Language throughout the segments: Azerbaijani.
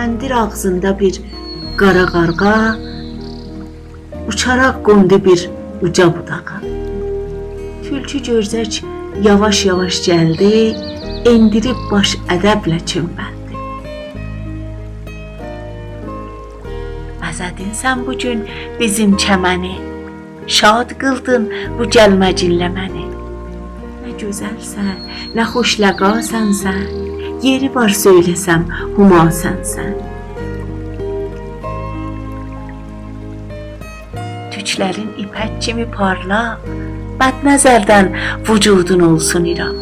Pendir ağzında bir qara qarğa uçaraq qondu bir uca budağa. Tülkü görzək yavaş-yavaş gəldi, endirib baş ədəblə çömbəldi. Bəzədin sən bugün bizim çəməni, şad qıldın bu gəlməcinlə məni. Nə gözəlsən, nə xoşləqasən sən, yeri var söyləsəm humasən sən. Tüklərin ipək kimi parlaq, bədnəzərdən vücudun olsun İraq.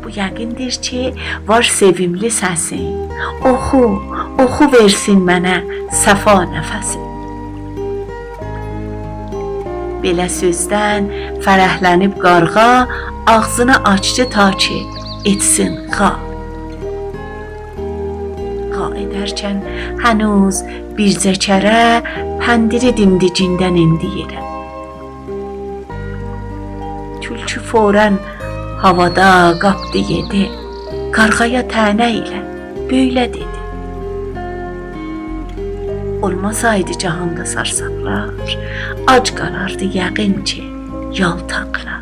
Bu yəqindir ki, var sevimli səsin, oxu, oxu versin mənə səfa nəfəsin. Belə sözdən fərəhlənib qarğa ağzını açdı ta ki etsin xa. Xa edərkən hənuz bircə kərə pəndiri dimdicindən indi yerə. Tülkü fौरən havada qapdı yedi, qarğaya tənə ilə böyle dedi. Olmasaydı cahanda sarsaqlar, ac qarardı yəqin ki yaltaqlar.